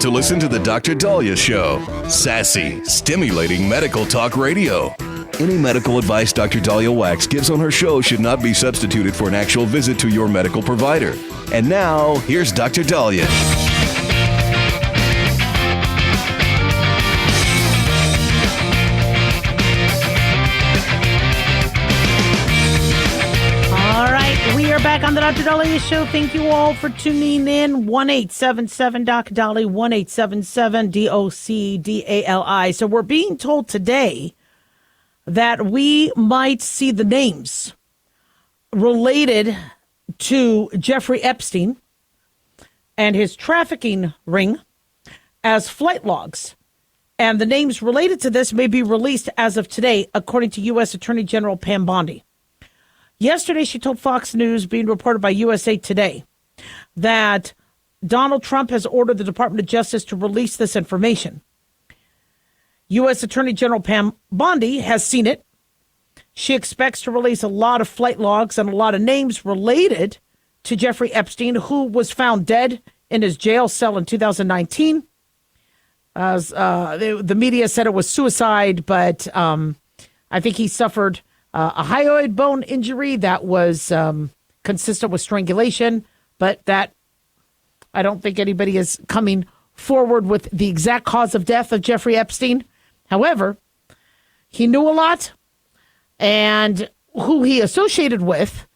about to listen to the Dr. Daliah Show. Sassy, stimulating medical talk radio. Any medical advice Dr. Daliah Wax gives on her show should not be substituted for an actual visit to your medical provider. And now, here's Dr. Daliah. We are back on the Dr. Daliah Show. Thank you all for tuning in. 1-877-Doc-Dali, 1-877-DOC-DALI. So we're being told today that we might see the names related to Jeffrey Epstein and his trafficking ring as flight logs. And the names related to this may be released as of today, according to U.S. Attorney General Pam Bondi. Yesterday, she told Fox News, being reported by USA Today, that Donald Trump has ordered the Department of Justice to release this information. U.S. Attorney General Pam Bondi has seen it. She expects to release a lot of flight logs and a lot of names related to Jeffrey Epstein, who was found dead in his jail cell in 2019. The media said it was suicide, but I think he suffered a hyoid bone injury that was consistent with strangulation, but that I don't think anybody is coming forward with the exact cause of death of Jeffrey Epstein. However, he knew a lot, and who he associated with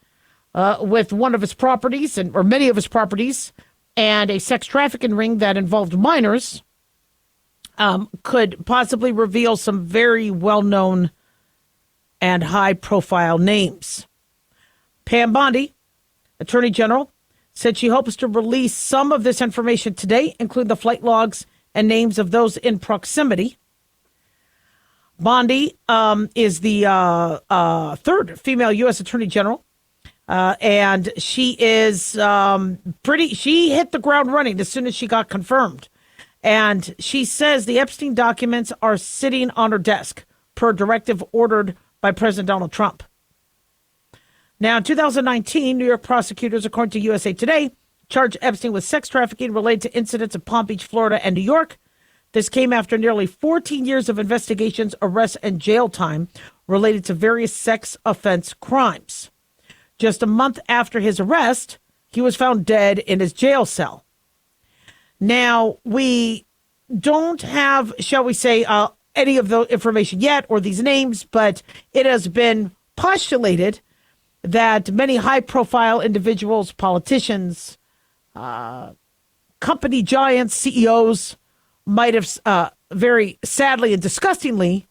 one of his properties or many of his properties, and a sex trafficking ring that involved minors, could possibly reveal some very well-known and high-profile names. Pam Bondi, Attorney General, said she hopes to release some of this information today, including the flight logs and names of those in proximity. Bondi is the third female U.S. Attorney General, and she is she hit the ground running as soon as she got confirmed. And she says the Epstein documents are sitting on her desk per directive ordered by President Donald Trump. Now, in 2019, New York prosecutors, according to USA Today, charged Epstein with sex trafficking related to incidents in Palm Beach, Florida, and New York. This came after nearly 14 years of investigations, arrests, and jail time related to various sex offense crimes. Just a month after his arrest, he was found dead in his jail cell. Now, we don't have, shall we say, any of the information yet or these names, but it has been postulated that many high-profile individuals, politicians, company giants, CEOs might have very sadly and disgustingly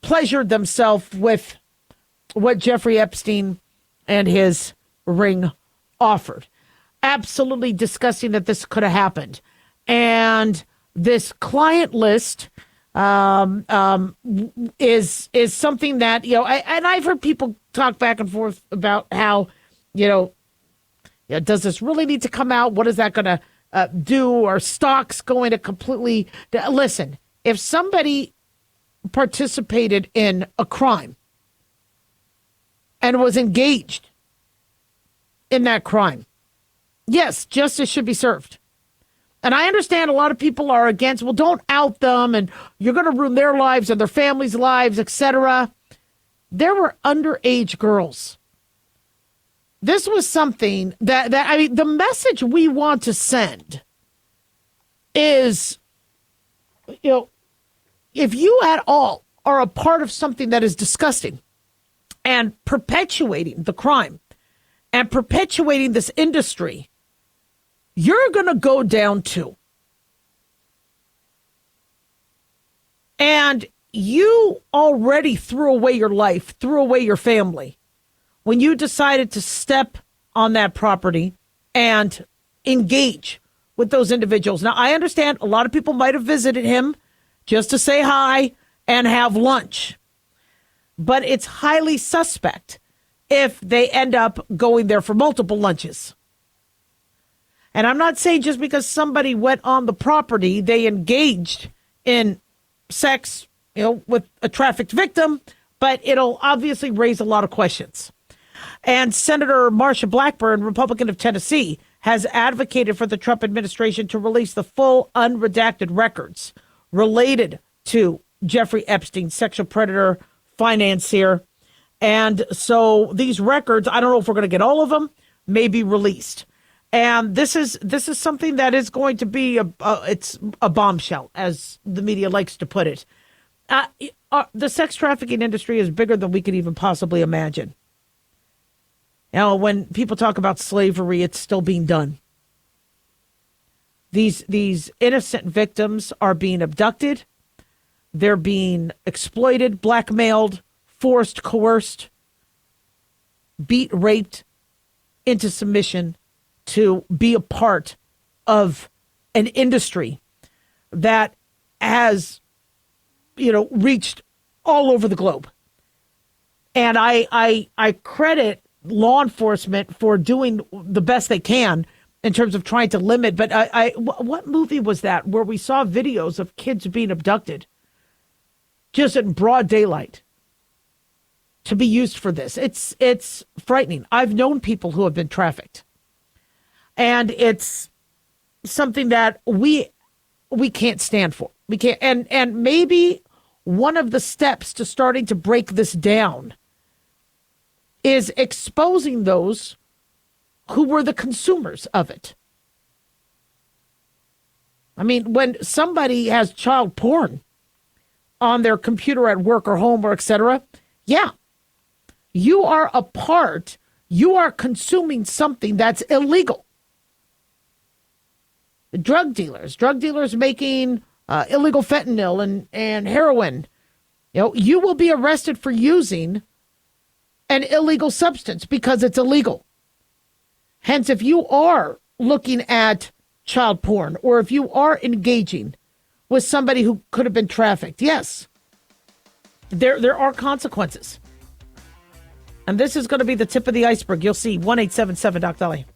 pleasured themselves with what Jeffrey Epstein and his ring offered. Absolutely disgusting that this could have happened. And this client list is something that, and I've heard people talk back and forth about how, does this really need to come out? What is that going to do? Are stocks going to completely... Listen, if somebody participated in a crime and was engaged in that crime, yes, justice should be served. And I understand a lot of people are against, well, don't out them, and you're going to ruin their lives and their families' lives, etc. There were underage girls. This was something that the message we want to send is, if you at all are a part of something that is disgusting and perpetuating the crime and perpetuating this industry, you're going to go down too. And you already threw away your life, threw away your family, when you decided to step on that property and engage with those individuals. Now, I understand a lot of people might have visited him just to say hi and have lunch, but it's highly suspect if they end up going there for multiple lunches. And I'm not saying just because somebody went on the property, they engaged in sex, with a trafficked victim, but it'll obviously raise a lot of questions. And Senator Marsha Blackburn, Republican of Tennessee, has advocated for the Trump administration to release the full unredacted records related to Jeffrey Epstein, sexual predator, financier. And so these records, I don't know if we're going to get all of them, may be released. And this is something that is going to be it's a bombshell, as the media likes to put it. The sex trafficking industry is bigger than we could even possibly imagine. When people talk about slavery, it's still being done. These innocent victims are being abducted. They're being exploited, blackmailed, forced, coerced, beat, raped into submission to be a part of an industry that has, reached all over the globe. And I credit law enforcement for doing the best they can in terms of trying to limit. But what movie was that where we saw videos of kids being abducted just in broad daylight to be used for this? It's frightening. I've known people who have been trafficked, and it's something that we can't stand for. We can't. And maybe one of the steps to starting to break this down is exposing those who were the consumers of it. I mean, when somebody has child porn on their computer at work or home or etc., yeah, you are you are consuming something that's illegal. Drug dealers making illegal fentanyl and heroin, you will be arrested for using an illegal substance because it's illegal. Hence, if you are looking at child porn or if you are engaging with somebody who could have been trafficked, yes, there are consequences. And this is going to be the tip of the iceberg. You'll see. 1-877 Doc Daliah.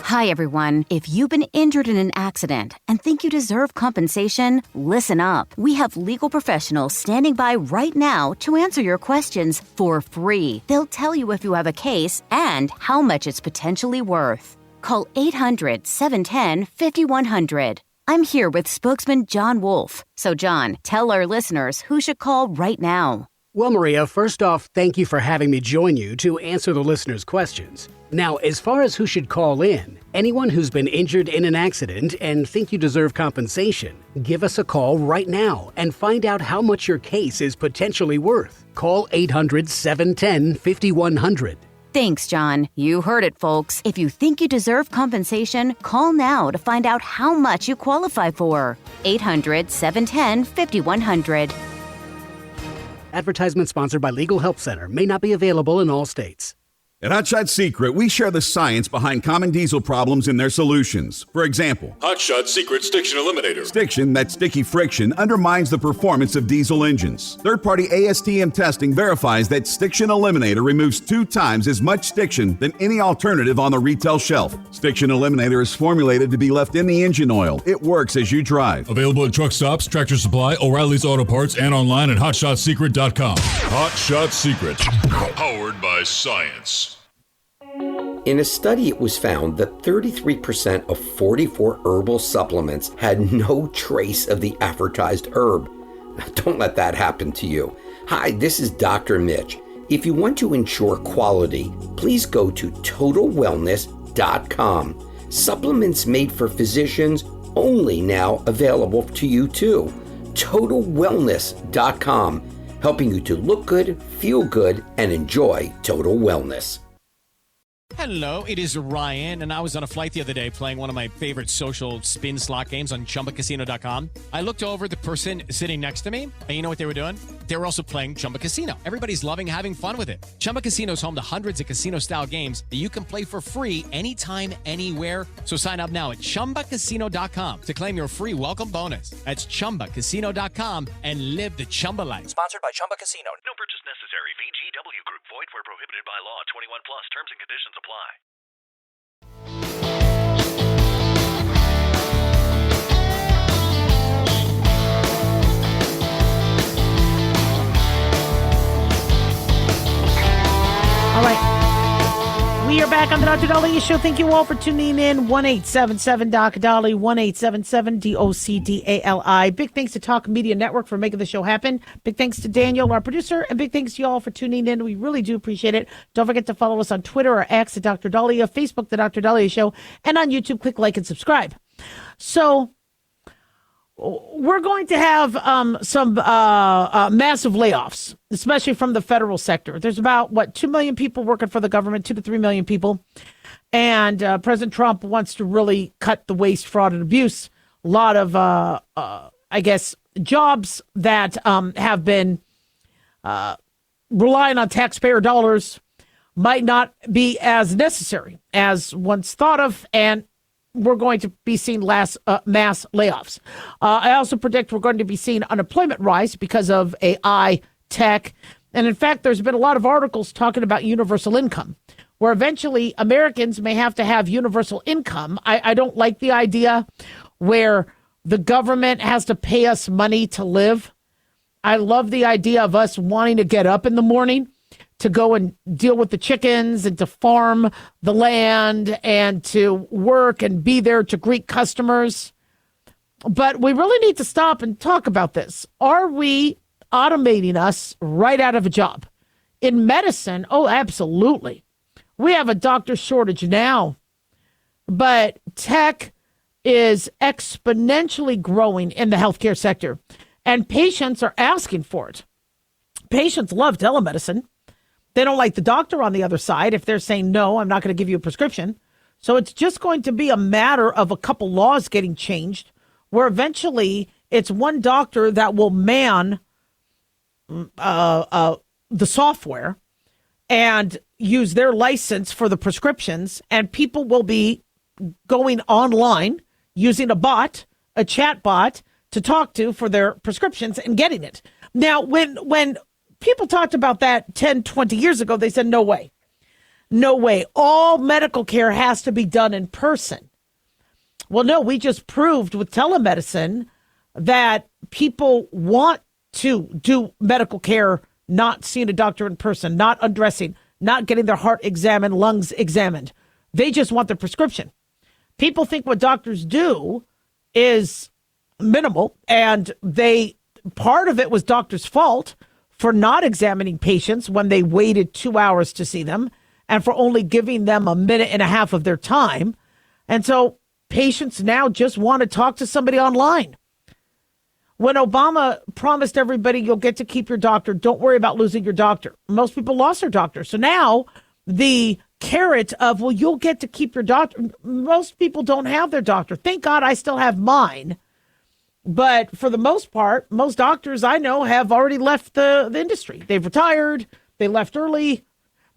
Hi, everyone. If you've been injured in an accident and think you deserve compensation, listen up. We have legal professionals standing by right now to answer your questions for free. They'll tell you if you have a case and how much it's potentially worth. Call 800-710-5100. I'm here with spokesman John Wolf. So, John, tell our listeners who should call right now. Well, Maria, first off, thank you for having me join you to answer the listeners' questions. Now, as far as who should call in, anyone who's been injured in an accident and think you deserve compensation, give us a call right now and find out how much your case is potentially worth. Call 800-710-5100. Thanks, John. You heard it, folks. If you think you deserve compensation, call now to find out how much you qualify for. 800-710-5100. Advertisement sponsored by Legal Help Center. May not be available in all states. At Hot Shot Secret, we share the science behind common diesel problems and their solutions. For example, Hot Shot Secret Stiction Eliminator. Stiction, that sticky friction, undermines the performance of diesel engines. Third-party ASTM testing verifies that Stiction Eliminator removes 2 times as much stiction than any alternative on the retail shelf. Stiction Eliminator is formulated to be left in the engine oil. It works as you drive. Available at truck stops, Tractor Supply, O'Reilly's Auto Parts, and online at HotShotSecret.com. Hot Shot Secret. Powered by science. In a study, it was found that 33% of 44 herbal supplements had no trace of the advertised herb. Now, don't let that happen to you. Hi, this is Dr. Mitch. If you want to ensure quality, please go to TotalWellness.com. Supplements made for physicians, only now available to you too. TotalWellness.com, helping you to look good, feel good, and enjoy total wellness. Hello, it is Ryan, and I was on a flight the other day playing one of my favorite social spin slot games on ChumbaCasino.com. I looked over at the person sitting next to me, and you know what they were doing? They were also playing Chumba Casino. Everybody's loving having fun with it. Chumba Casino is home to hundreds of casino-style games that you can play for free anytime, anywhere. So sign up now at ChumbaCasino.com to claim your free welcome bonus. That's ChumbaCasino.com and live the Chumba life. Sponsored by Chumba Casino. No purchase necessary. VGW Group. Void where prohibited by law. 21 plus. Terms and conditions apply. All right. We are back on the Dr. Daliah Show. Thank you all for tuning in. 1-877-DOC-DALI, 1-877-DOCDALI. Big thanks to Talk Media Network for making the show happen. Big thanks to Daniel, our producer, and big thanks to you all for tuning in. We really do appreciate it. Don't forget to follow us on Twitter or X at Dr. Daliah, Facebook, The Dr. Daliah Show, and on YouTube, click like and subscribe. So we're going to have some massive layoffs, especially from the federal sector. There's about, 2 million people working for the government, 2 to 3 million people. And President Trump wants to really cut the waste, fraud, and abuse. A lot of, jobs that have been relying on taxpayer dollars might not be as necessary as once thought of, and we're going to be seeing mass layoffs. I also predict we're going to be seeing unemployment rise because of AI, tech. And in fact, there's been a lot of articles talking about universal income, where eventually Americans may have to have universal income. I don't like the idea where the government has to pay us money to live. I love the idea of us wanting to get up in the morning to go and deal with the chickens and to farm the land and to work and be there to greet customers. But we really need to stop and talk about this. Are we automating us right out of a job? In medicine, oh, absolutely. We have a doctor shortage now, but tech is exponentially growing in the healthcare sector, and patients are asking for it. Patients love telemedicine. They don't like the doctor on the other side if they're saying, no, I'm not going to give you a prescription. So it's just going to be a matter of a couple laws getting changed where eventually it's one doctor that will man the software and use their license for the prescriptions, and people will be going online using a chat bot to talk to for their prescriptions and getting it. Now, when people talked about that 10, 20 years ago, they said, no way. No way. All medical care has to be done in person. Well, no, we just proved with telemedicine that people want to do medical care, not seeing a doctor in person, not undressing, not getting their heart examined, lungs examined. They just want their prescription. People think what doctors do is minimal, and part of it was doctors' fault for not examining patients when they waited 2 hours to see them and for only giving them a minute and a half of their time. And so patients now just want to talk to somebody online. When Obama promised everybody you'll get to keep your doctor, don't worry about losing your doctor, most people lost their doctor. So now the carrot of, well, you'll get to keep your doctor, most people don't have their doctor. Thank God I still have mine. But for the most part, most doctors I know have already left the industry. They've retired. They left early.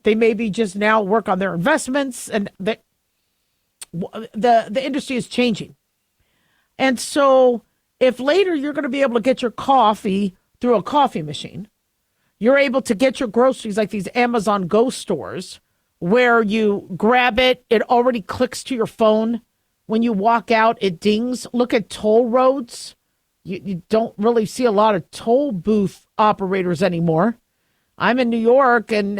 They maybe just now work on their investments. And the industry is changing. And so if later you're going to be able to get your coffee through a coffee machine, you're able to get your groceries like these Amazon Go stores where you grab it, it already clicks to your phone. When you walk out, it dings. Look at toll roads. You don't really see a lot of toll booth operators anymore. I'm in New York, and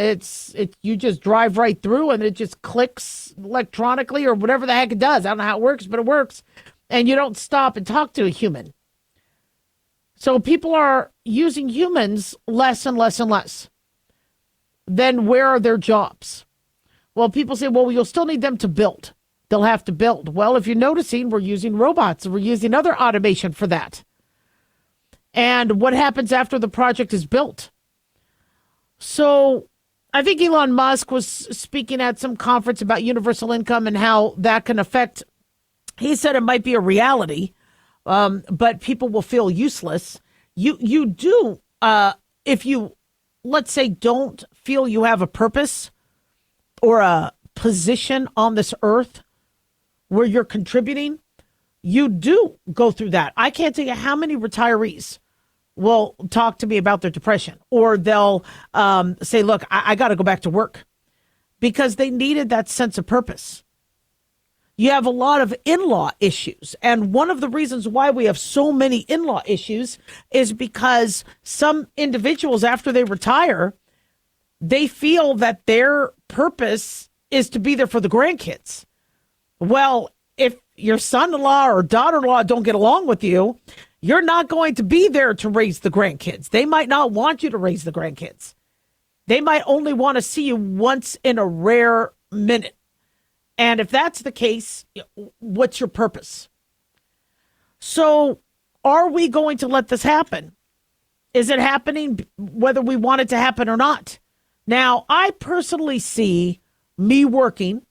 you just drive right through, and it just clicks electronically or whatever the heck it does. I don't know how it works, but it works. And you don't stop and talk to a human. So people are using humans less and less and less. Then where are their jobs? Well, people say, well, you'll still need them to build. They'll have to build. Well, if you're noticing, we're using robots and we're using other automation for that. And what happens after the project is built? So I think Elon Musk was speaking at some conference about universal income and how that can affect. He said it might be a reality, but people will feel useless. You do if you, let's say, don't feel you have a purpose or a position on this earth where you're contributing. You do go through that. I can't tell you how many retirees will talk to me about their depression, or they'll say, look, I got to go back to work, because they needed that sense of purpose. You have a lot of in-law issues. And one of the reasons why we have so many in-law issues is because some individuals, after they retire, they feel that their purpose is to be there for the grandkids. Well, if your son-in-law or daughter-in-law don't get along with you, you're not going to be there to raise the grandkids. They might not want you to raise the grandkids. They might only want to see you once in a rare minute. And if that's the case, what's your purpose? So are we going to let this happen? Is it happening whether we want it to happen or not? Now, I personally see me working,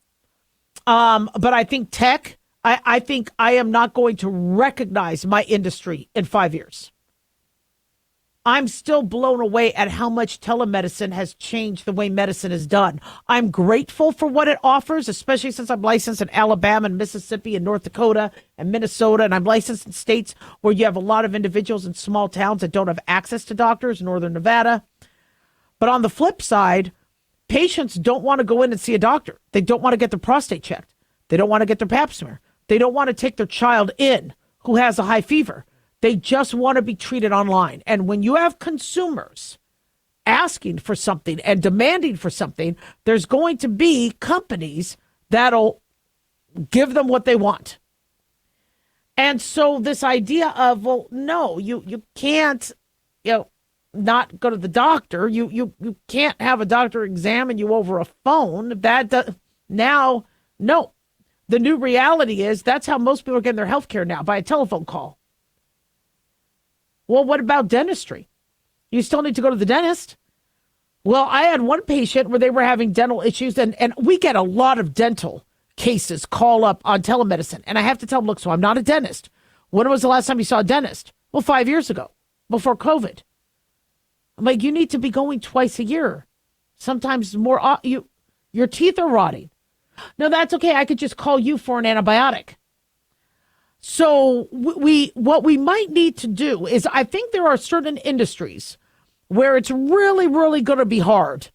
but I think tech, I think I am not going to recognize my industry in 5 years. I'm still blown away at how much telemedicine has changed the way medicine is done. I'm grateful for what it offers, especially since I'm licensed in Alabama and Mississippi and North Dakota and Minnesota, and I'm licensed in states where you have a lot of individuals in small towns that don't have access to doctors, Northern Nevada. But on the flip side, patients don't want to go in and see a doctor. They don't want to get their prostate checked. They don't want to get their pap smear. They don't want to take their child in who has a high fever. They just want to be treated online. And when you have consumers asking for something and demanding for something, there's going to be companies that'll give them what they want. And so this idea of, well, no, you can't, not go to the doctor. You can't have a doctor examine you over a phone. Now, no. The new reality is that's how most people are getting their health care now, by a telephone call. Well, what about dentistry? You still need to go to the dentist. Well, I had one patient where they were having dental issues, and we get a lot of dental cases call up on telemedicine. And I have to tell them, look, so I'm not a dentist. When was the last time you saw a dentist? Well, 5 years ago, before COVID. I'm like, you need to be going twice a year. Sometimes more. Your teeth are rotting. No, that's okay. I could just call you for an antibiotic. So what we might need to do is, I think there are certain industries where it's really, really going to be hard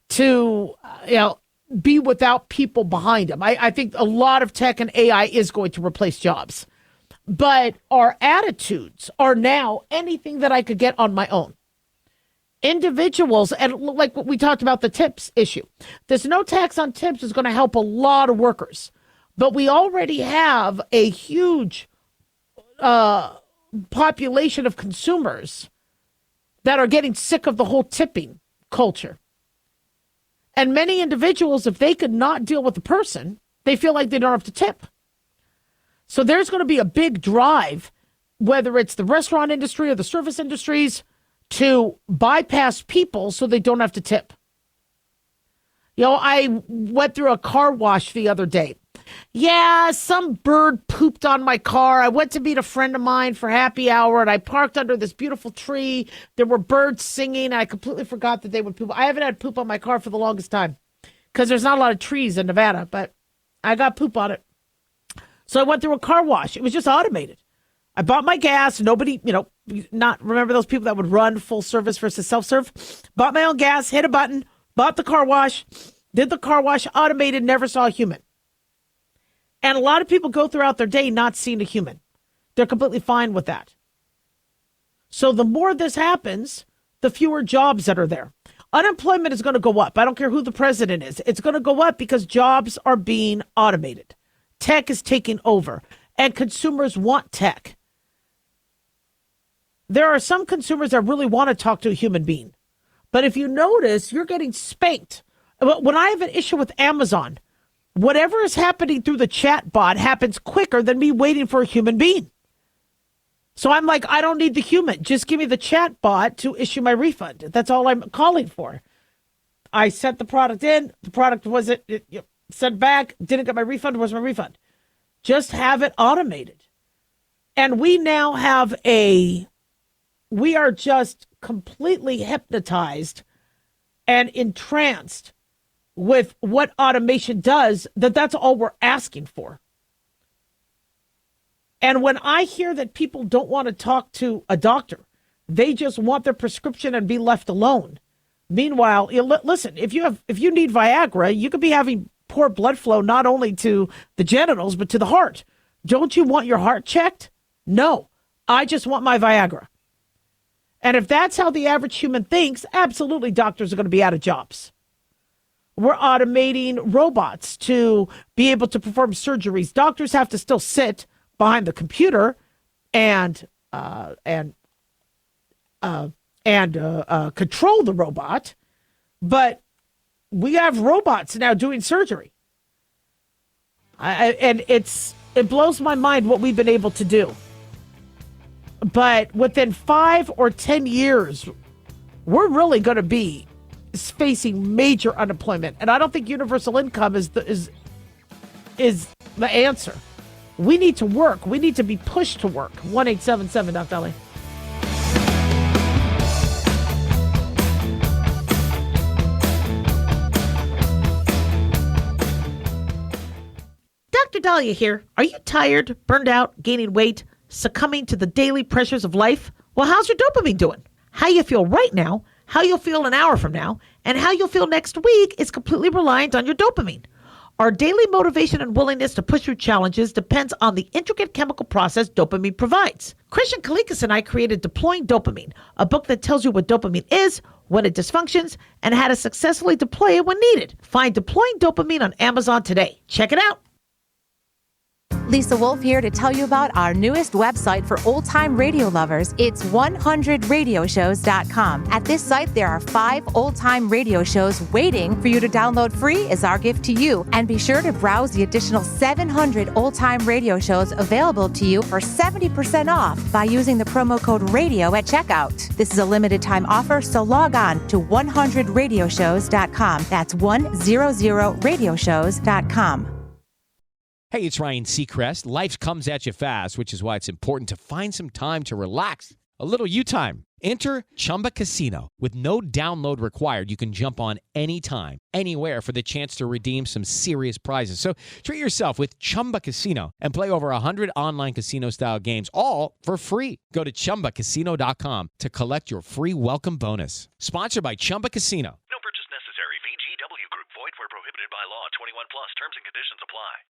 to be without people behind them. I think a lot of tech and AI is going to replace jobs. But our attitudes are now anything that I could get on my own. Individuals, and like what we talked about, the tips issue. This no tax on tips is going to help a lot of workers. But we already have a huge population of consumers that are getting sick of the whole tipping culture. And many individuals, if they could not deal with the person, they feel like they don't have to tip. So there's going to be a big drive, whether it's the restaurant industry or the service industries, to bypass people so they don't have to tip. I went through a car wash the other day. Yeah, some bird pooped on my car. I went to meet a friend of mine for happy hour, and I parked under this beautiful tree. There were birds singing. I completely forgot that they would poop. I haven't had poop on my car for the longest time because there's not a lot of trees in Nevada, but I got poop on it. So I went through a car wash. It was just automated. I bought my gas. Nobody, not remember those people that would run full service versus self-serve? Bought my own gas, hit a button, bought the car wash, did the car wash, automated, never saw a human. And a lot of people go throughout their day not seeing a human. They're completely fine with that. So the more this happens, the fewer jobs that are there. Unemployment is going to go up. I don't care who the president is. It's going to go up because jobs are being automated. Tech is taking over, and consumers want tech. There are some consumers that really want to talk to a human being. But if you notice, you're getting spanked. When I have an issue with Amazon, whatever is happening through the chat bot happens quicker than me waiting for a human being. So I'm like, I don't need the human. Just give me the chat bot to issue my refund. That's all I'm calling for. I sent the product in. The product wasn't sent back. Didn't get my refund. Was my refund. Just have it automated. And we now have we are just completely hypnotized and entranced with what automation does, that's all we're asking for. And when I hear that people don't want to talk to a doctor, they just want their prescription and be left alone. Meanwhile, listen, if you need Viagra, you could be having poor blood flow not only to the genitals, but to the heart. Don't you want your heart checked? No, I just want my Viagra. And if that's how the average human thinks, absolutely doctors are going to be out of jobs. We're automating robots to be able to perform surgeries. Doctors have to still sit behind the computer and control the robot, but we have robots now doing surgery. And it blows my mind what we've been able to do. But within 5 or 10 years, we're really going to be facing major unemployment. And I don't think universal income is the answer. We need to work. We need to be pushed to work. 1-877 Dr. Daliah. Dr. Daliah here. Are you tired, burned out, gaining weight, succumbing to the daily pressures of life? Well, how's your dopamine doing? How you feel right now, how you'll feel an hour from now, and how you'll feel next week is completely reliant on your dopamine. Our daily motivation and willingness to push through challenges depends on the intricate chemical process dopamine provides. Christian Kalikas and I created Deploying Dopamine, a book that tells you what dopamine is, when it dysfunctions, and how to successfully deploy it when needed. Find Deploying Dopamine on Amazon today. Check it out. Lisa Wolf here to tell you about our newest website for old-time radio lovers. It's 100radioshows.com. At this site, there are 5 old-time radio shows waiting for you to download free as our gift to you. And be sure to browse the additional 700 old-time radio shows available to you for 70% off by using the promo code RADIO at checkout. This is a limited-time offer, so log on to 100radioshows.com. That's 100radioshows.com. Hey, it's Ryan Seacrest. Life comes at you fast, which is why it's important to find some time to relax. A little you time. Enter Chumba Casino. With no download required, you can jump on anytime, anywhere for the chance to redeem some serious prizes. So treat yourself with Chumba Casino and play over 100 online casino-style games, all for free. Go to ChumbaCasino.com to collect your free welcome bonus. Sponsored by Chumba Casino. No purchase necessary. VGW Group. Void where prohibited by law. 21 plus. Terms and conditions apply.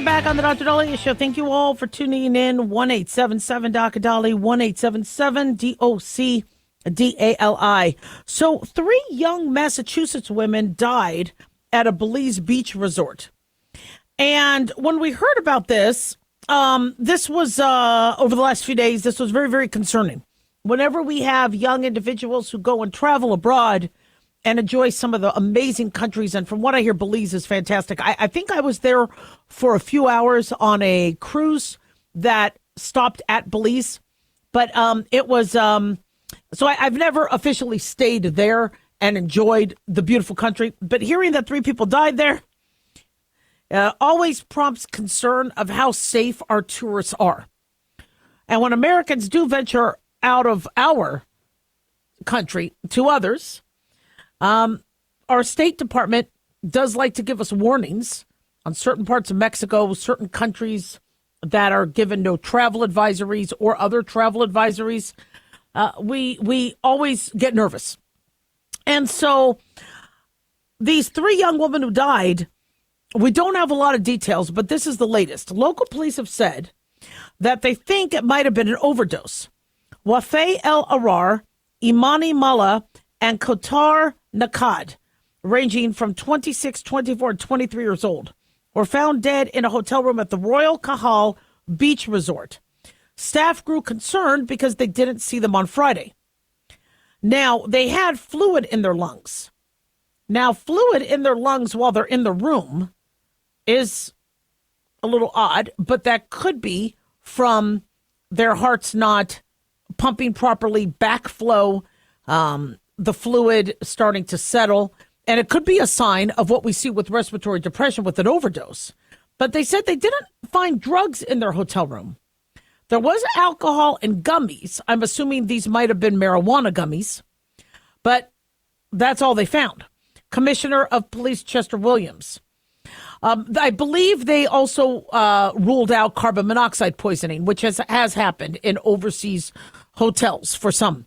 Back on the Dr. Daliah Show. Thank you all for tuning in. 1-877 Dr. Daliah, 1-877 DOCDALI. So 3 young Massachusetts women died at a Belize beach resort. And when we heard about this, this was over the last few days, this was very, very concerning. Whenever we have young individuals who go and travel abroad and enjoy some of the amazing countries. And from what I hear, Belize is fantastic. I think I was there for a few hours on a cruise that stopped at Belize. But it was, so I've never officially stayed there and enjoyed the beautiful country. But hearing that 3 people died there always prompts concern of how safe our tourists are. And when Americans do venture out of our country to others, our State Department does like to give us warnings on certain parts of Mexico, certain countries that are given no travel advisories or other travel advisories. We always get nervous. And so these 3 young women who died, we don't have a lot of details, but this is the latest. Local police have said that they think it might have been an overdose. Wafay El Arar, Imani Mullah, and Kotar Nakad, ranging from 26, 24, and 23 years old, were found dead in a hotel room at the Royal Cahal Beach Resort. Staff grew concerned because they didn't see them on Friday. Now, they had fluid in their lungs. Now, fluid in their lungs while they're in the room is a little odd, but that could be from their hearts not pumping properly, backflow, the fluid starting to settle. And it could be a sign of what we see with respiratory depression with an overdose. But they said they didn't find drugs in their hotel room. There was alcohol and gummies. I'm assuming these might have been marijuana gummies, but that's all they found. Commissioner of Police Chester Williams. I believe they also ruled out carbon monoxide poisoning, which has happened in overseas hotels for some.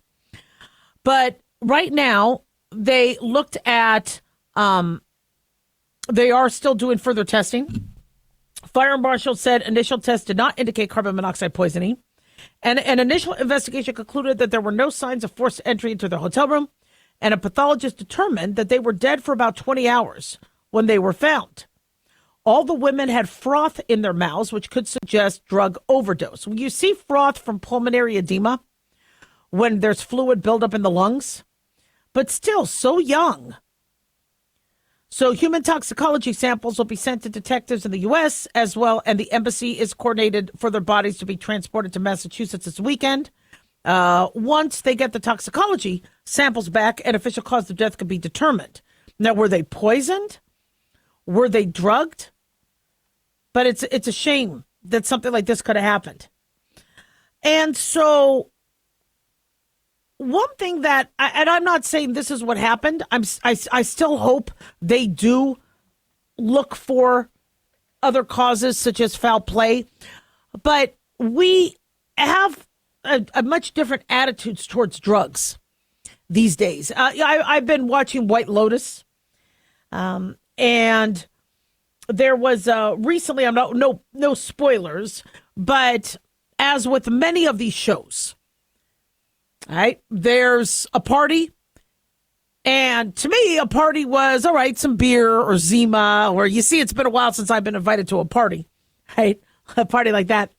But right now, they looked at, they are still doing further testing. Fire marshal said initial tests did not indicate carbon monoxide poisoning. And an initial investigation concluded that there were no signs of forced entry into the hotel room. And a pathologist determined that they were dead for about 20 hours when they were found. All the women had froth in their mouths, which could suggest drug overdose. When you see froth from pulmonary edema, when there's fluid buildup in the lungs, but still so young. So human toxicology samples will be sent to detectives in the U.S. as well, and the embassy is coordinated for their bodies to be transported to Massachusetts this weekend. Once they get the toxicology samples back, an official cause of death could be determined. Now, were they poisoned? Were they drugged? But it's a shame that something like this could have happened. And so one thing that, and I'm not saying this is what happened. I still hope they do look for other causes such as foul play. But we have a much different attitudes towards drugs these days. I've been watching White Lotus, and there was recently, I'm not no spoilers, but as with many of these shows, all right, there's a party, and to me, a party was, all right, some beer or Zima, or you see, it's been a while since I've been invited to a party, right? A party like that.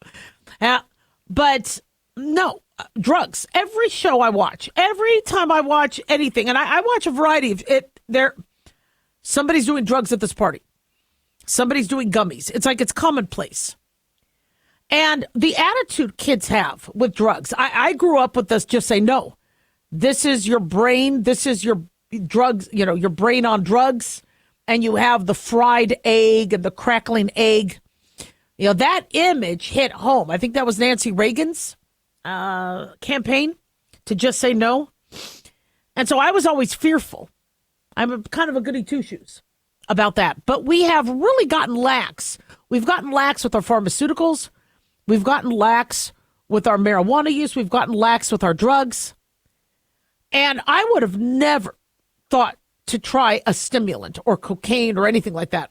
But no, drugs. Every show I watch, every time I watch anything, and I watch a variety of it, somebody's doing drugs at this party. Somebody's doing gummies. It's like it's commonplace. And the attitude kids have with drugs, I grew up with this, just say no. This is your brain. This is your drugs, your brain on drugs. And you have the fried egg and the crackling egg. That image hit home. I think that was Nancy Reagan's campaign to just say no. And so I was always fearful. I'm kind of a goody two-shoes about that. But we have really gotten lax. We've gotten lax with our pharmaceuticals. We've gotten lax with our marijuana use. We've gotten lax with our drugs. And I would have never thought to try a stimulant or cocaine or anything like that.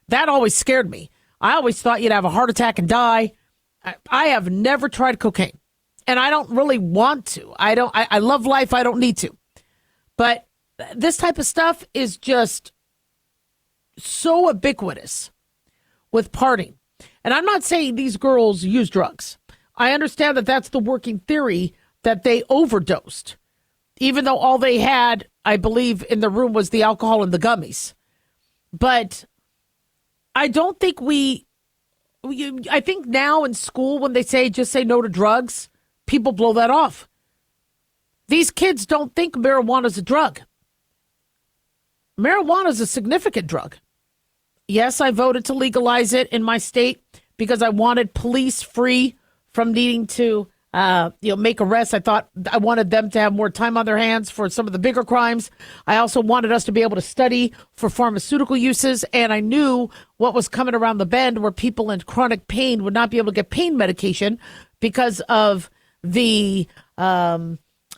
That always scared me. I always thought you'd have a heart attack and die. I have never tried cocaine. And I don't really want to. I love life. I don't need to. But this type of stuff is just so ubiquitous with partying. And I'm not saying these girls use drugs. I understand that that's the working theory, that they overdosed, even though all they had, I believe, in the room was the alcohol and the gummies. But I don't think I think now in school when they say just say no to drugs, people blow that off. These kids don't think marijuana is a drug. Marijuana is a significant drug. Yes, I voted to legalize it in my state because I wanted police free from needing to, make arrests. I wanted them to have more time on their hands for some of the bigger crimes. I also wanted us to be able to study for pharmaceutical uses. And I knew what was coming around the bend where people in chronic pain would not be able to get pain medication because of the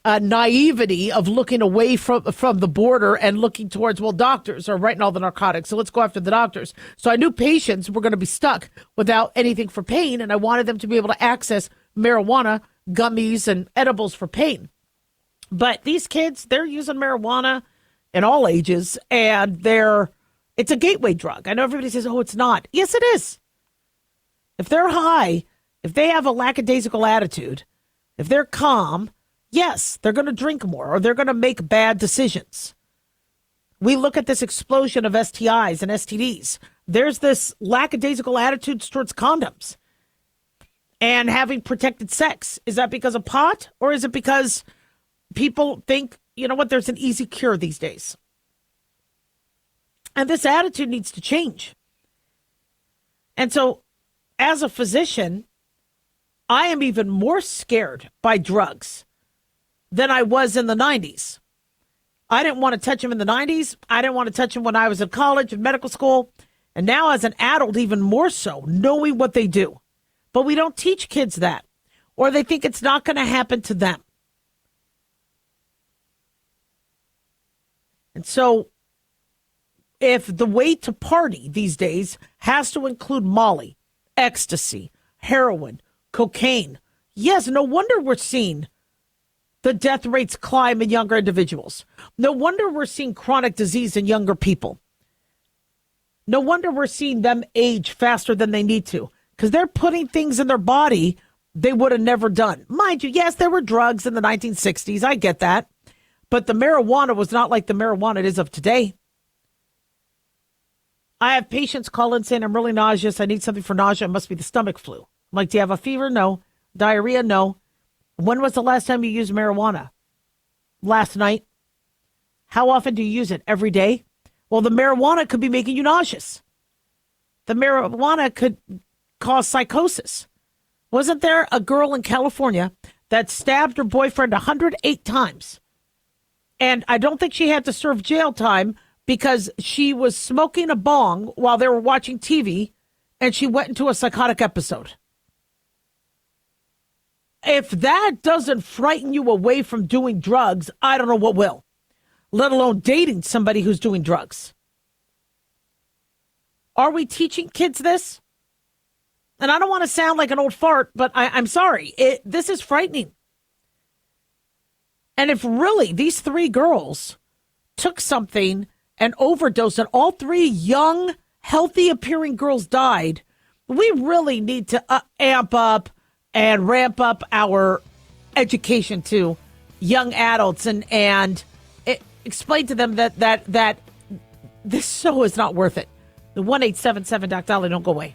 naivety of looking away from the border and looking towards, doctors are writing all the narcotics, so let's go after the doctors. So I knew patients were going to be stuck without anything for pain, and I wanted them to be able to access marijuana, gummies, and edibles for pain. But these kids, they're using marijuana in all ages, and It's a gateway drug. I know everybody says, oh, it's not. Yes, it is. If they're high, if they have a lackadaisical attitude, if they're calm, yes, they're going to drink more or they're going to make bad decisions. We look at this explosion of STIs and STDs. There's this lackadaisical attitude towards condoms and having protected sex. Is that because of pot, or is it because people think, you know what, there's an easy cure these days? And this attitude needs to change. And so as a physician, I am even more scared by drugs than I was in the 90s. I didn't want to touch them in the 90s. I didn't want to touch them when I was in college and medical school. And now as an adult, even more so, knowing what they do. But we don't teach kids that, or they think it's not going to happen to them. And so if the way to party these days has to include Molly, ecstasy, heroin, cocaine, yes, no wonder we're seeing the death rates climb in younger individuals. No wonder we're seeing chronic disease in younger people. No wonder we're seeing them age faster than they need to, because they're putting things in their body they would have never done. Mind you, yes, there were drugs in the 1960s. I get that. But the marijuana was not like the marijuana it is of today. I have patients call in saying, I'm really nauseous. I need something for nausea. It must be the stomach flu. I'm like, do you have a fever? No. Diarrhea? No. When was the last time you used marijuana? Last night. How often do you use it? Every day? Well, the marijuana could be making you nauseous. The marijuana could cause psychosis. Wasn't there a girl in California that stabbed her boyfriend 108 times? And I don't think she had to serve jail time because she was smoking a bong while they were watching TV and she went into a psychotic episode. If that doesn't frighten you away from doing drugs, I don't know what will, let alone dating somebody who's doing drugs. Are we teaching kids this? And I don't want to sound like an old fart, but I'm sorry. This is frightening. And if really these three girls took something and overdosed and all three young, healthy-appearing girls died, we really need to amp up and ramp up our education to young adults and explain to them that this show is not worth it. The 1-877 Doc Daliah, don't go away.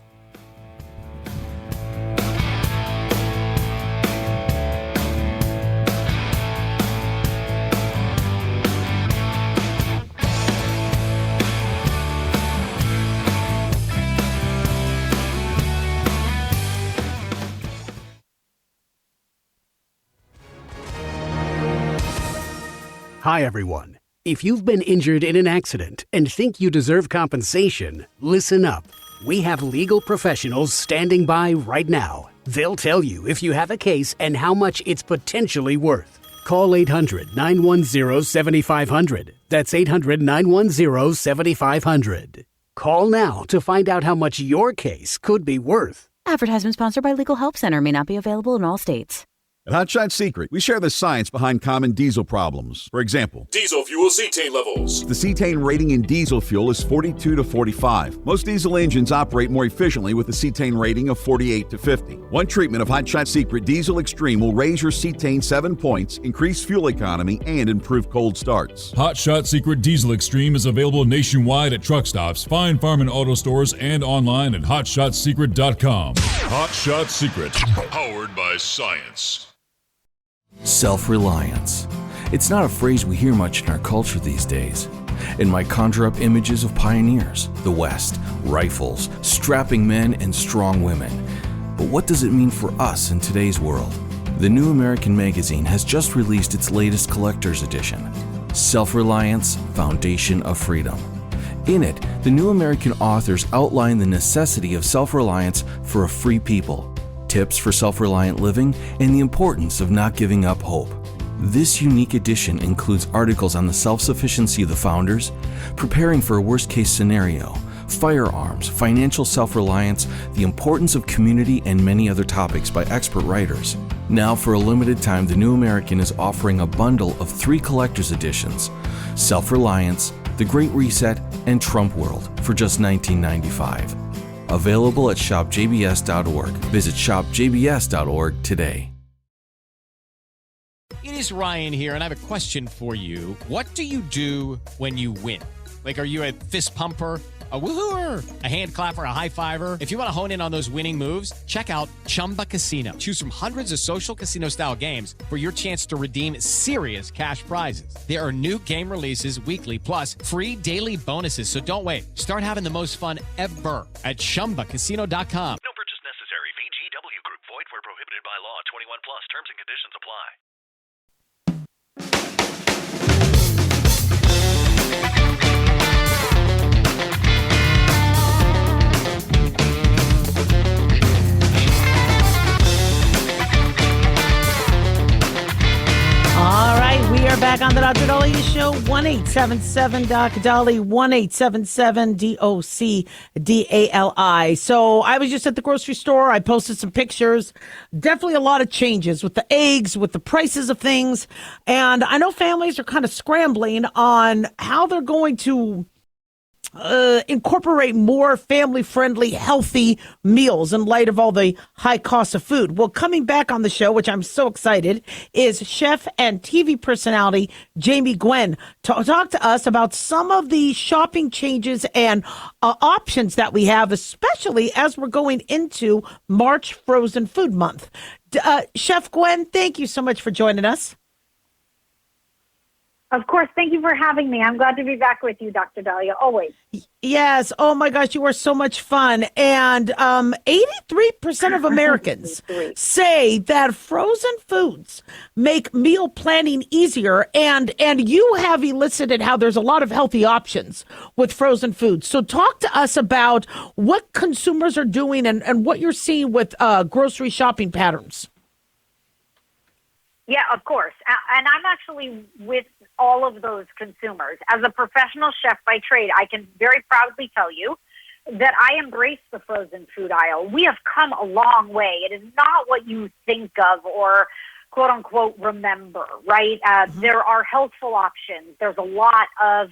Hi, everyone. If you've been injured in an accident and think you deserve compensation, listen up. We have legal professionals standing by right now. They'll tell you if you have a case and how much it's potentially worth. Call 800-910-7500. That's 800-910-7500. Call now to find out how much your case could be worth. Advertisement sponsored by Legal Help Center. May not be available in all states. At Hot Shot Secret, we share the science behind common diesel problems. For example, Diesel fuel cetane levels. the cetane rating in diesel fuel is 42 to 45. Most diesel engines operate more efficiently with a cetane rating of 48 to 50. One treatment of Hot Shot Secret Diesel Extreme will raise your cetane 7 points, increase fuel economy, and improve cold starts. Hot Shot Secret Diesel Extreme is available nationwide at truck stops, fine farm and auto stores, and online at hotshotsecret.com. Hot Shot Secret, powered by science. Self-reliance. It's not a phrase we hear much in our culture these days. It might conjure up images of pioneers, the West, rifles, strapping men, and strong women. But what does it mean for us in today's world? The New American Magazine has just released its latest collector's edition, Self-Reliance, Foundation of Freedom. In it, the New American authors outline the necessity of self-reliance for a free people, tips for self-reliant living, and the importance of not giving up hope. This unique edition includes articles on the self-sufficiency of the founders, preparing for a worst-case scenario, firearms, financial self-reliance, the importance of community, and many other topics by expert writers. Now, for a limited time, the New American is offering a bundle of 3 collector's editions, Self-Reliance, The Great Reset, and Trump World for just $19.95. Available at shopjbs.org. Visit shopjbs.org today. It is Ryan here, and I have a question for you. What do you do when you win? Like, are you a fist pumper, a woohooer, a hand clapper, a high fiver? If you want to hone in on those winning moves, check out Chumba Casino. Choose from hundreds of social casino-style games for your chance to redeem serious cash prizes. There are new game releases weekly, plus free daily bonuses. So don't wait. Start having the most fun ever at ChumbaCasino.com. No purchase necessary. VGW Group. Void where prohibited by law. 21 plus. Terms and conditions apply. All right, we are back on the Dr. Daliah Show. 1-877-DOC-DALI, 1-877-DOC-DALI. So I was just at the grocery store. I posted some pictures. Definitely a lot of changes with the eggs, with the prices of things. And I know families are kind of scrambling on how they're going to incorporate more family-friendly, healthy meals in light of all the high costs of food. Well, coming back on the show, which I'm so excited, is chef and TV personality Jamie Gwen to talk to us about some of the shopping changes and options that we have, especially as we're going into March Frozen Food Month. Chef Gwen, thank you so much for joining us. Of course. Thank you for having me. I'm glad to be back with you, Dr. Daliah, always. Yes. Oh, my gosh, you are so much fun. And 83% of Americans say that frozen foods make meal planning easier. And you have elicited how there's a lot of healthy options with frozen foods. So talk to us about what consumers are doing and what you're seeing with grocery shopping patterns. Yeah, of course. And I'm actually with all of those consumers. As a professional chef by trade, I can very proudly tell you that I embrace the frozen food aisle. We have come a long way. It is not what you think of or quote unquote remember, right? There are healthful options. There's a lot of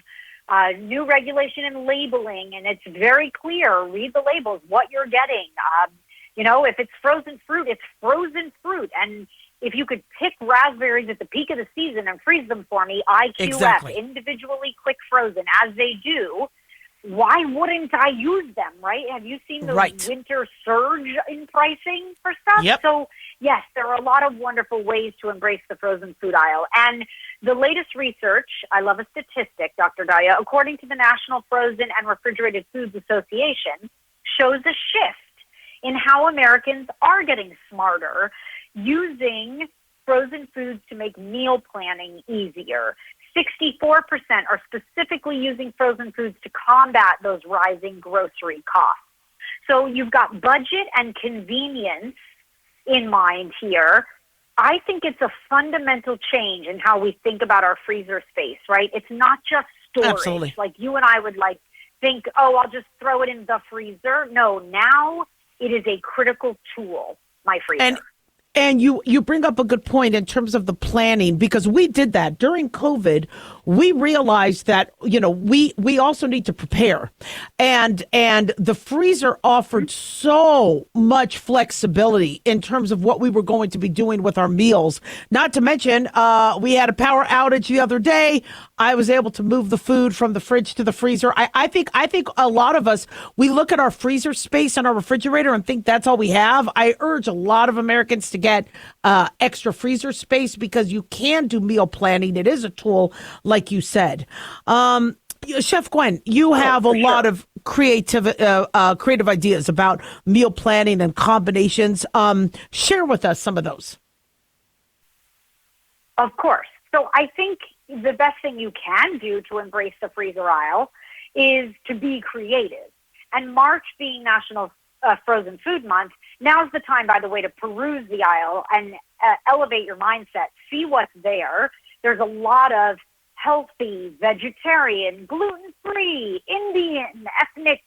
new regulation and labeling, and it's very clear. Read the labels, what you're getting. If it's frozen fruit, it's frozen fruit. And if you could pick raspberries at the peak of the season and freeze them for me, IQF, individually quick frozen, as they do, why wouldn't I use them, right? Have you seen the winter surge in pricing for stuff? Yep. So, yes, there are a lot of wonderful ways to embrace the frozen food aisle. And the latest research, I love a statistic, Dr. Daliah, according to the National Frozen and Refrigerated Foods Association, shows a shift in how Americans are getting smarter using frozen foods to make meal planning easier. 64% are specifically using frozen foods to combat those rising grocery costs. So you've got budget and convenience in mind here. I think it's a fundamental change in how we think about our freezer space, right? It's not just storage. Absolutely. Like you and I would think, oh, I'll just throw it in the freezer. No, now it is a critical tool, my freezer. And you bring up a good point in terms of the planning, because we did that during COVID. We realized that, we also need to prepare. And the freezer offered so much flexibility in terms of what we were going to be doing with our meals. Not to mention, we had a power outage the other day. I was able to move the food from the fridge to the freezer. I think a lot of us, we look at our freezer space and our refrigerator and think that's all we have. I urge a lot of Americans to get extra freezer space, because you can do meal planning. It is a tool, like you said. Chef Gwen, you have a lot of creative ideas about meal planning and combinations. Share with us some of those. Of course. So I think the best thing you can do to embrace the freezer aisle is to be creative. And March being National Frozen Food Month, now's the time, by the way, to peruse the aisle and elevate your mindset. See what's there. There's a lot of healthy, vegetarian, gluten-free, Indian, ethnic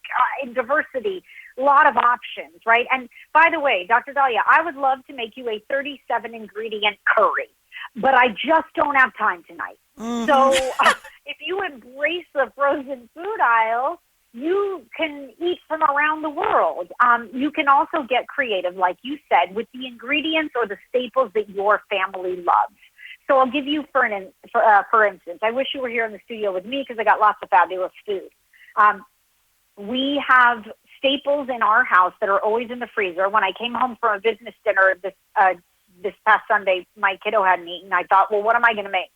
diversity, a lot of options, right? And by the way, Dr. Daliah, I would love to make you a 37-ingredient curry, but I just don't have time tonight. Mm-hmm. So if you embrace the frozen food aisle, you can eat from around the world. You can also get creative, like you said, with the ingredients or the staples that your family loves. So I'll give you, for instance, I wish you were here in the studio with me because I got lots of fabulous food. We have staples in our house that are always in the freezer. When I came home from a business dinner this past Sunday, my kiddo hadn't eaten. I thought, well, what am I going to make?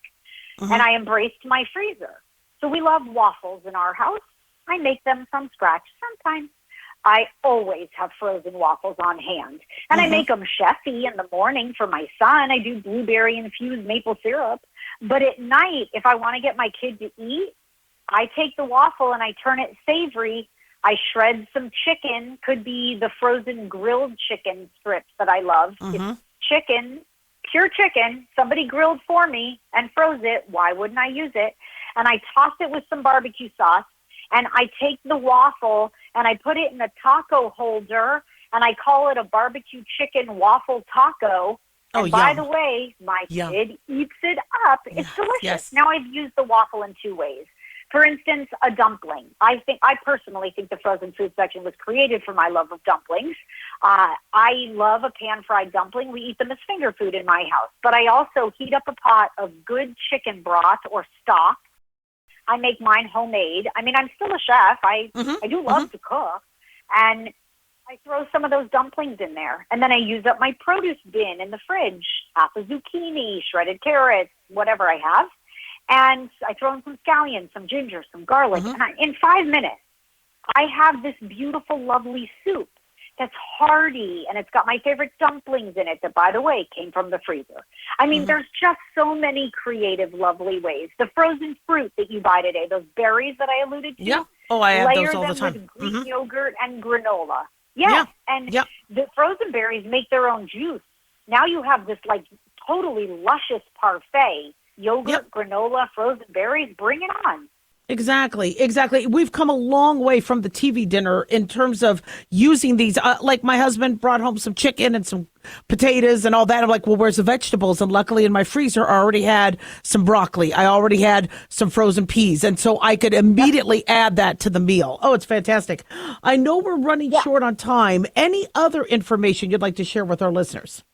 Mm-hmm. And I embraced my freezer. So we love waffles in our house. I make them from scratch sometimes. I always have frozen waffles on hand. And I make them chefy in the morning for my son. I do blueberry-infused maple syrup. But at night, if I want to get my kid to eat, I take the waffle and I turn it savory. I shred some chicken, could be the frozen grilled chicken strips that I love. It's chicken, pure chicken, somebody grilled for me and froze it. Why wouldn't I use it? And I toss it with some barbecue sauce. And I take the waffle and I put it in a taco holder and I call it a barbecue chicken waffle taco. And by the way, my kid eats it up. It's delicious. Yes. Now I've used the waffle in two ways. For instance, a dumpling. I personally think the frozen food section was created for my love of dumplings. I love a pan-fried dumpling. We eat them as finger food in my house. But I also heat up a pot of good chicken broth or stock. I make mine homemade. I mean, I'm still a chef. I do love to cook. And I throw some of those dumplings in there. And then I use up my produce bin in the fridge, half a zucchini, shredded carrots, whatever I have. And I throw in some scallions, some ginger, some garlic. And in 5 minutes, I have this beautiful, lovely soup that's hearty, and it's got my favorite dumplings in it that, by the way, came from the freezer. I mean, there's just so many creative, lovely ways. The frozen fruit that you buy today, those berries that I alluded to. Yeah. Oh, I have those all the time. Layer them with Greek yogurt and granola. Yes. Yeah. And the frozen berries make their own juice. Now you have this, like, totally luscious parfait. Yogurt, granola, frozen berries, bring it on. Exactly. We've come a long way from the TV dinner in terms of using these. Like my husband brought home some chicken and some potatoes and all that. I'm like, well, where's the vegetables? And luckily in my freezer, I already had some broccoli. I already had some frozen peas. And so I could immediately add that to the meal. Oh, it's fantastic. I know we're running short on time. Any other information you'd like to share with our listeners?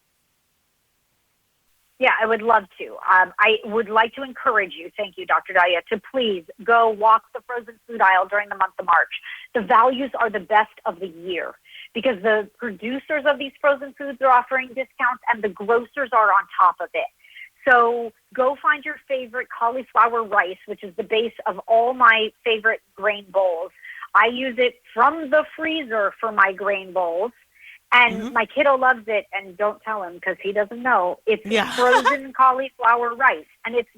Yeah, I would love to. I would like to encourage you, thank you, Dr. Daliah, to please go walk the frozen food aisle during the month of March. The values are the best of the year because the producers of these frozen foods are offering discounts and the grocers are on top of it. So go find your favorite cauliflower rice, which is the base of all my favorite grain bowls. I use it from the freezer for my grain bowls. And my kiddo loves it, and don't tell him because he doesn't know. It's frozen cauliflower rice, and it's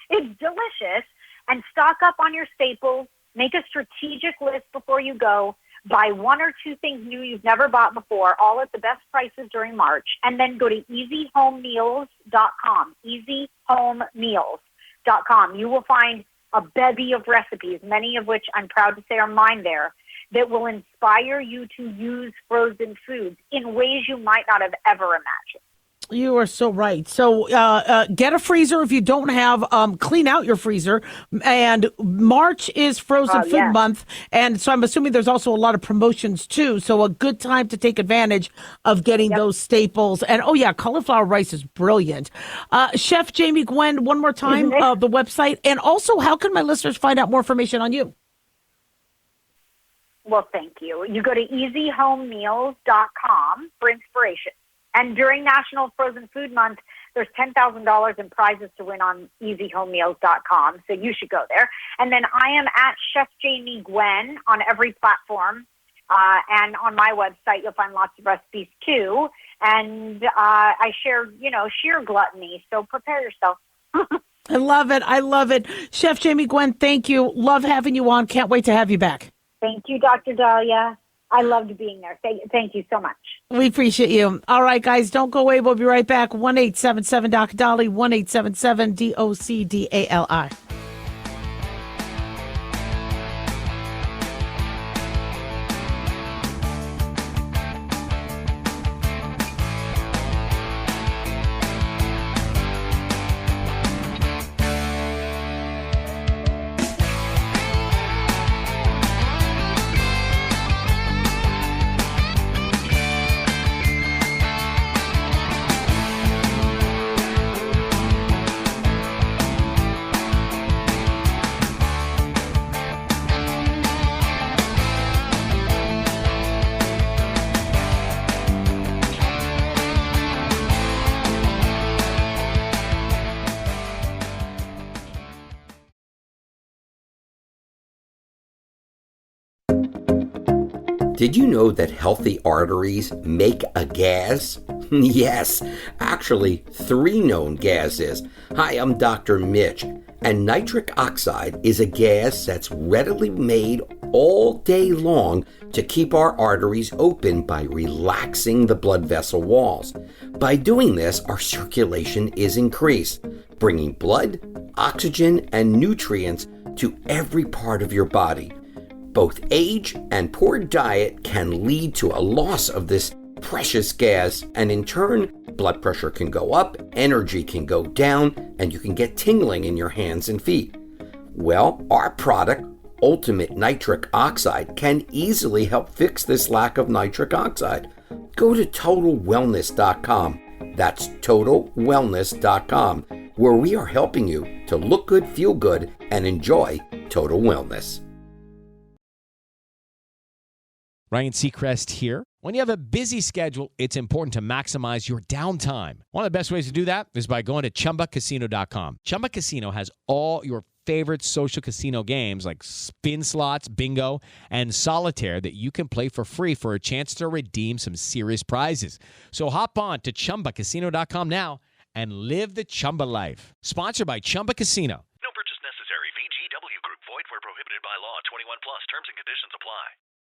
delicious. And stock up on your staples. Make a strategic list before you go. Buy one or two things new you've never bought before, all at the best prices during March. And then go to easyhomemeals.com, easyhomemeals.com. You will find a bevy of recipes, many of which I'm proud to say are mine there, that will inspire you to use frozen foods in ways you might not have ever imagined. You are so right. So get a freezer if you don't have. Clean out your freezer. And March is Frozen Food Month. And so I'm assuming there's also a lot of promotions, too. So a good time to take advantage of getting those staples. And, cauliflower rice is brilliant. Chef Jamie Gwen, one more time, the website. And also, how can my listeners find out more information on you? Well, thank you. You go to easyhomemeals.com for inspiration. And during National Frozen Food Month, there's $10,000 in prizes to win on easyhomemeals.com, so you should go there. And then I am at Chef Jamie Gwen on every platform. And on my website, you'll find lots of recipes, too. And I share, sheer gluttony, so prepare yourself. I love it. Chef Jamie Gwen, thank you. Love having you on. Can't wait to have you back. Thank you, Dr. Daliah. I loved being there. Thank you so much. We appreciate you. All right, guys, don't go away. We'll be right back. 1-877-DOC-DALI, 1-877-DOCDALI. Did you know that healthy arteries make a gas? Yes, actually 3 known gases. Hi, I'm Dr. Mitch, and nitric oxide is a gas that's readily made all day long to keep our arteries open by relaxing the blood vessel walls. By doing this, our circulation is increased, bringing blood, oxygen, and nutrients to every part of your body. Both age and poor diet can lead to a loss of this precious gas, and in turn, blood pressure can go up, energy can go down, and you can get tingling in your hands and feet. Well, our product, Ultimate Nitric Oxide, can easily help fix this lack of nitric oxide. Go to TotalWellness.com. That's TotalWellness.com, where we are helping you to look good, feel good, and enjoy total wellness. Ryan Seacrest here. When you have a busy schedule, it's important to maximize your downtime. One of the best ways to do that is by going to ChumbaCasino.com. Chumba Casino has all your favorite social casino games like spin slots, bingo, and solitaire that you can play for free for a chance to redeem some serious prizes. So hop on to ChumbaCasino.com now and live the Chumba life. Sponsored by Chumba Casino. No purchase necessary. VGW Group. Void where prohibited by law. 21 plus. Terms and conditions apply.